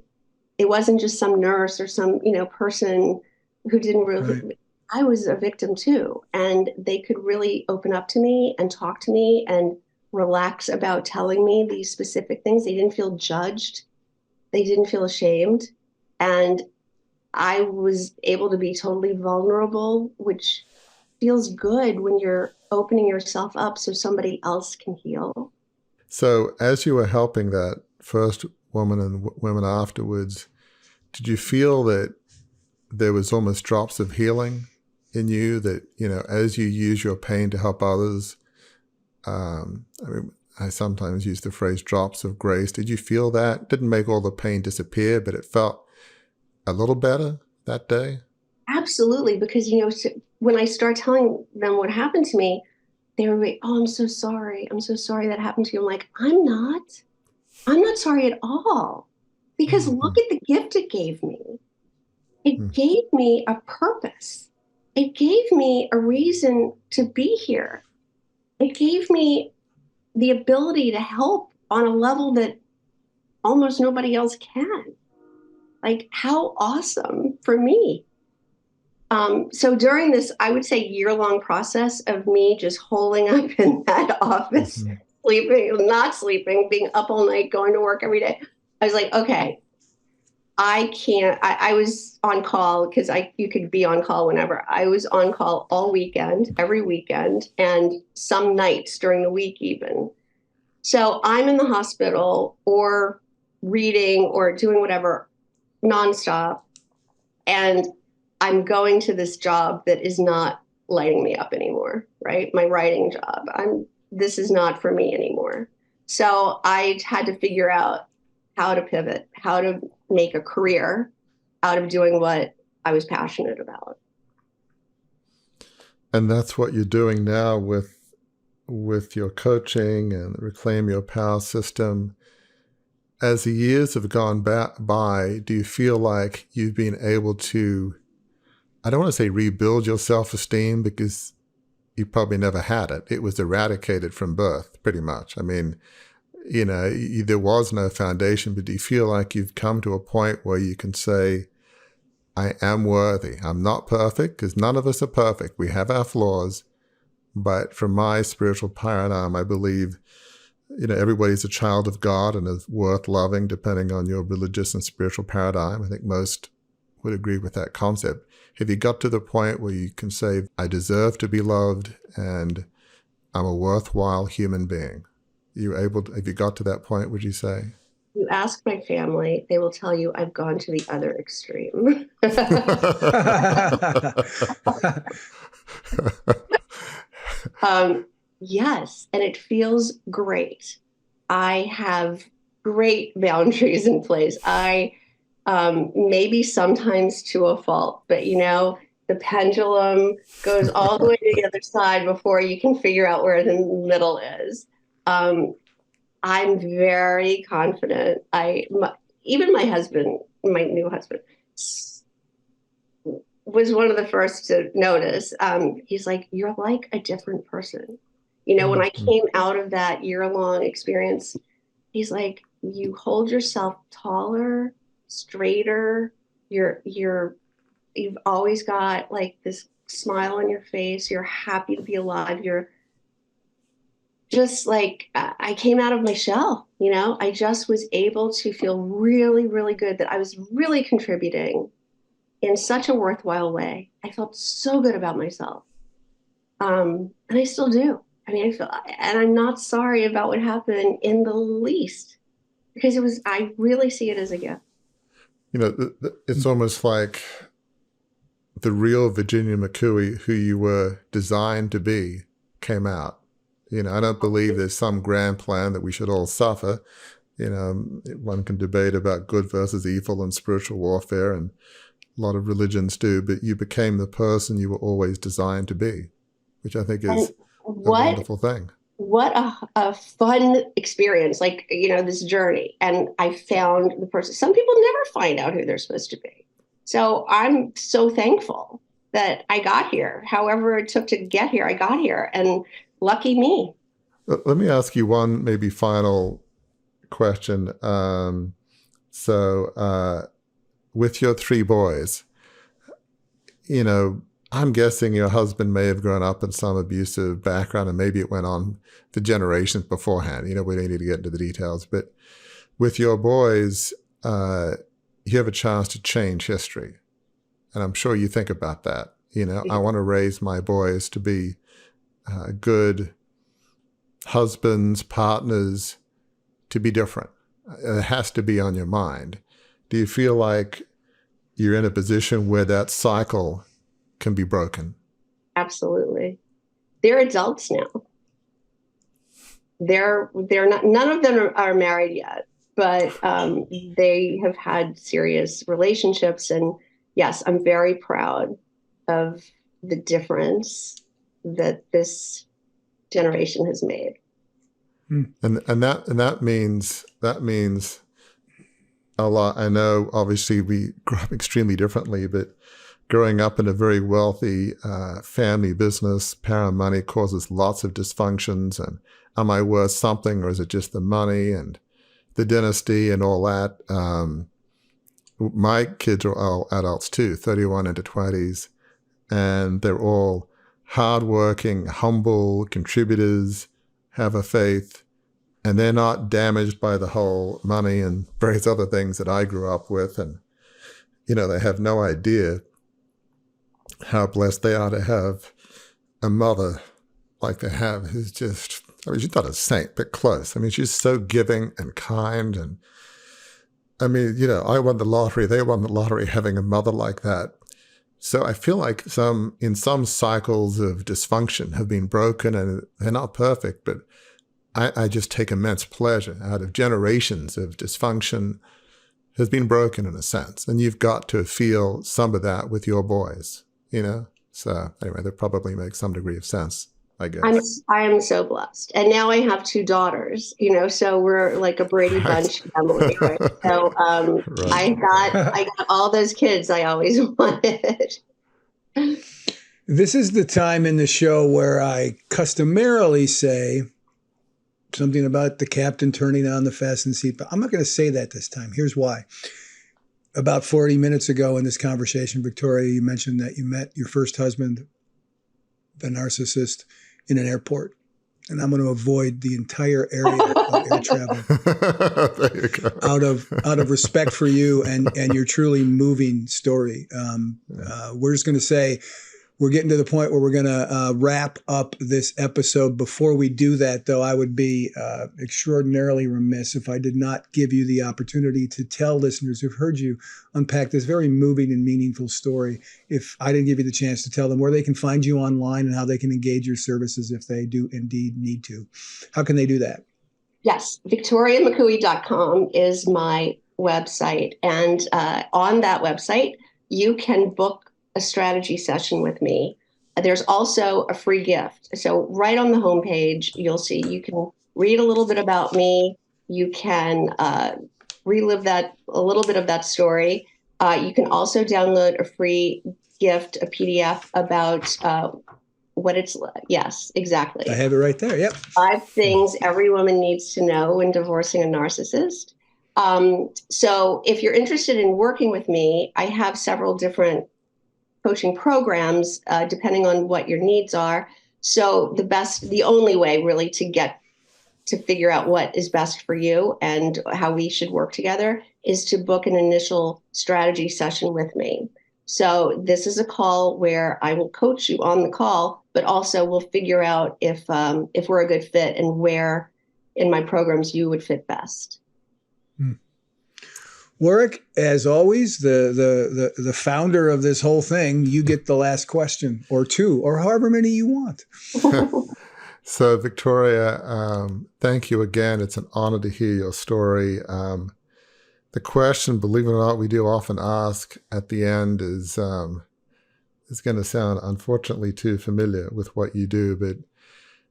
Speaker 3: It wasn't just some nurse or some, person who didn't really, right. I was a victim too. And they could really open up to me and talk to me and relax about telling me these specific things. They didn't feel judged. They didn't feel ashamed. And I was able to be totally vulnerable, which feels good when you're opening yourself up so somebody else can heal.
Speaker 2: So as you were helping that first woman and women afterwards, did you feel that there was almost drops of healing in you that, as you use your pain to help others? I sometimes use the phrase drops of grace. Did you feel that? Didn't make all the pain disappear, but it felt a little better that day? Absolutely.
Speaker 3: Because, when I start telling them what happened to me, they were like, "Oh, I'm so sorry. I'm so sorry that happened to you." I'm like, I'm not sorry at all. Because look at the gift it gave me. It gave me a purpose. It gave me a reason to be here. It gave me the ability to help on a level that almost nobody else can. Like, how awesome for me. So during this, I would say, year-long process of me just holding up in that office, not sleeping, being up all night, going to work every day, I was like, okay, I can't. I was on call because you could be on call whenever. I was on call all weekend, every weekend, and some nights during the week even. So I'm in the hospital or reading or doing whatever nonstop, and I'm going to this job that is not lighting me up anymore, right? My writing job. This is not for me anymore. So I had to figure out how to pivot, how to make a career out of doing what I was passionate about.
Speaker 2: And that's what you're doing now with your coaching and Reclaim Your Power system. As the years have gone by, do you feel like you've been able to, I don't want to say rebuild your self-esteem, because you probably never had it. It was eradicated from birth, pretty much. I mean, there was no foundation, but do you feel like you've come to a point where you can say, I am worthy. I'm not perfect, because none of us are perfect. We have our flaws. But from my spiritual paradigm, I believe, everybody's a child of God and is worth loving, depending on your religious and spiritual paradigm. I think most would agree with that concept. Have you got to the point where you can say, I deserve to be loved and I'm a worthwhile human being? Have you got to that point, would you say?
Speaker 3: You ask my family, they will tell you I've gone to the other extreme. Yes, and it feels great. I have great boundaries in place. I maybe sometimes to a fault, but the pendulum goes all the way to the other side before you can figure out where the middle is. I'm very confident. Even my husband, my new husband, was one of the first to notice. He's like, "You're like a different person." When I came out of that year-long experience, he's like, "You hold yourself taller, straighter. You've always got like this smile on your face. You're happy to be alive. You're just like, I came out of my shell, I just was able to feel really, really good that I was really contributing in such a worthwhile way. I felt so good about myself. And I still do. And I'm not sorry about what happened in the least, because I really see it as a gift.
Speaker 2: It's almost like the real Virginia McCooey, who you were designed to be, came out. I don't believe there's some grand plan that we should all suffer. One can debate about good versus evil and spiritual warfare, and a lot of religions do, but you became the person you were always designed to be, which I think is a wonderful thing.
Speaker 3: What a fun experience, this journey. And I found the person. Some people never find out who they're supposed to be. So I'm so thankful that I got here. However it took to get here, I got here. And lucky me.
Speaker 2: Let me ask you one maybe final question. With your 3 boys, I'm guessing your husband may have grown up in some abusive background, and maybe it went on the generations beforehand. We don't need to get into the details. But with your boys, you have a chance to change history. And I'm sure you think about that. I want to raise my boys to be good husbands, partners, to be different. It has to be on your mind. Do you feel like you're in a position where that cycle can be broken?
Speaker 3: Absolutely. They're adults now. They're not. None of them are married yet, but they have had serious relationships. And yes, I'm very proud of the difference that this generation has made.
Speaker 2: And that means a lot. I know obviously we grew up extremely differently, but growing up in a very wealthy family business, power and money causes lots of dysfunctions. And am I worth something, or is it just the money and the dynasty and all that? My kids are all adults too, 31 into 20s, and they're all hardworking, humble contributors, have a faith, and they're not damaged by the whole money and various other things that I grew up with. And, they have no idea how blessed they are to have a mother like they have, who's just, she's not a saint, but close. She's so giving and kind. And I won the lottery. They won the lottery having a mother like that. So I feel like in some cycles of dysfunction have been broken, and they're not perfect, but I just take immense pleasure out of generations of dysfunction has been broken in a sense. And you've got to feel some of that with your boys, So anyway, that probably makes some degree of sense, I guess.
Speaker 3: I am so blessed. And now I have 2 daughters, so we're like a Brady Bunch family. Right? So right. I got all those kids I always wanted.
Speaker 1: This is the time in the show where I customarily say something about the captain turning on the fasten seat, but I'm not going to say that this time. Here's why. About 40 minutes ago in this conversation, Victoria, you mentioned that you met your first husband, the narcissist, in an airport. And I'm going to avoid the entire area of air travel
Speaker 2: there you go.
Speaker 1: out of respect for you and your truly moving story. We're just going to say we're getting to the point where we're going to wrap up this episode. Before we do that, though, I would be extraordinarily remiss if I did not give you the opportunity to tell listeners who've heard you unpack this very moving and meaningful story, if I didn't give you the chance to tell them where they can find you online and how they can engage your services if they do indeed need to. How can they do that?
Speaker 3: Yes, VictoriaMcCooey.com is my website. And on that website, you can book a strategy session with me. There's also a free gift. So right on the homepage, you'll see you can read a little bit about me. You can relive a little bit of that story. You can also download a free gift, a PDF about what it's like. Yes, exactly.
Speaker 1: I have it right there. Yep.
Speaker 3: 5 things every woman needs to know when divorcing a narcissist. So if you're interested in working with me, I have several different coaching programs, depending on what your needs are. So the only way really to figure out what is best for you and how we should work together is to book an initial strategy session with me. So this is a call where I will coach you on the call, but also we'll figure out if we're a good fit and where in my programs you would fit best.
Speaker 1: Warwick, as always, the founder of this whole thing, you get the last question or 2 or however many you want.
Speaker 2: So, Victoria, thank you again. It's an honor to hear your story. The question, believe it or not, we do often ask at the end is going to sound unfortunately too familiar with what you do, but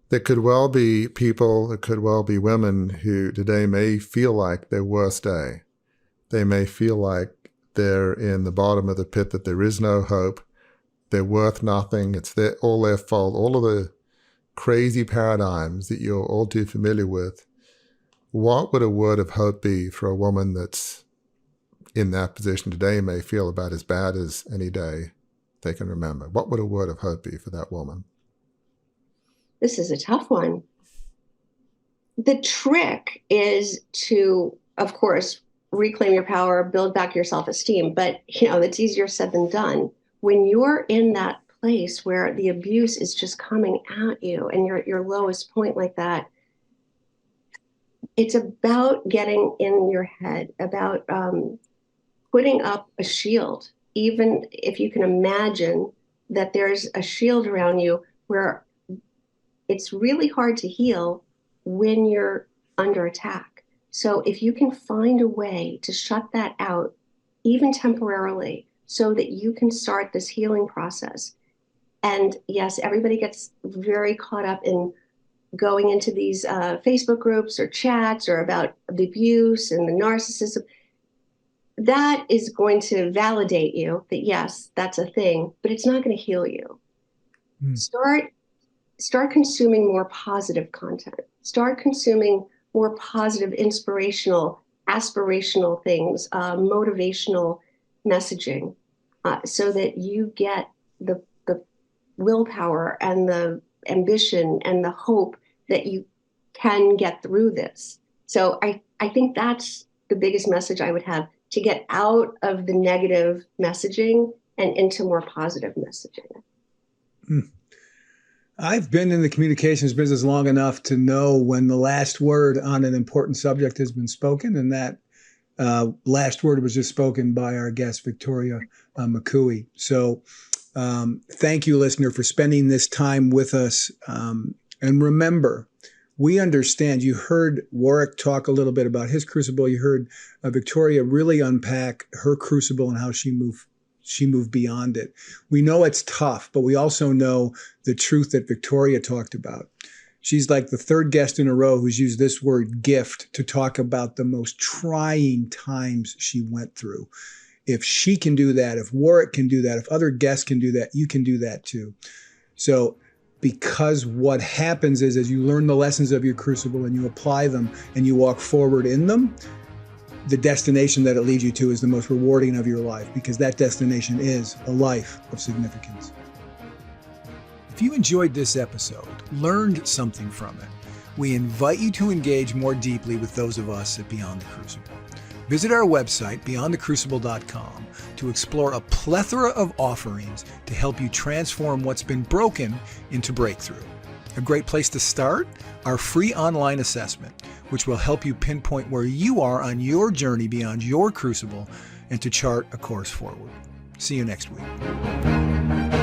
Speaker 2: there could well be people, there could well be women who today may feel like their worst day. They may feel like they're in the bottom of the pit, that there is no hope, they're worth nothing, it's all their fault, all of the crazy paradigms that you're all too familiar with. What would a word of hope be for a woman that's in that position today, may feel about as bad as any day they can remember? What would a word of hope be for that woman?
Speaker 3: This is a tough one. The trick is to, of course, reclaim your power, build back your self-esteem. But, it's easier said than done. When you're in that place where the abuse is just coming at you and you're at your lowest point like that, it's about getting in your head, about putting up a shield. Even if you can imagine that there's a shield around you where it's really hard to heal when you're under attack. So if you can find a way to shut that out, even temporarily, so that you can start this healing process. And yes, everybody gets very caught up in going into these Facebook groups or chats or about the abuse and the narcissism. That is going to validate you that, yes, that's a thing, but it's not going to heal you. Start consuming more positive content. Start consuming more positive, inspirational, aspirational things, motivational messaging, so that you get the willpower and the ambition and the hope that you can get through this. So I think that's the biggest message I would have, to get out of the negative messaging and into more positive messaging.
Speaker 1: I've been in the communications business long enough to know when the last word on an important subject has been spoken, and that last word was just spoken by our guest, Victoria McCooey. So thank you, listener, for spending this time with us. And remember, we understand. You heard Warwick talk a little bit about his crucible. You heard Victoria really unpack her crucible and how she moved beyond it. We know it's tough, but we also know the truth that Victoria talked about. She's like the 3rd guest in a row who's used this word gift to talk about the most trying times she went through. If she can do that, if Warwick can do that, if other guests can do that, you can do that too. So because what happens is, as you learn the lessons of your crucible and you apply them and you walk forward in them, the destination that it leads you to is the most rewarding of your life, because that destination is a life of significance. If you enjoyed this episode, learned something from it, we invite you to engage more deeply with those of us at Beyond the Crucible. Visit our website, beyondthecrucible.com, to explore a plethora of offerings to help you transform what's been broken into breakthrough. A great place to start? Our free online assessment, which will help you pinpoint where you are on your journey beyond your crucible and to chart a course forward. See you next week.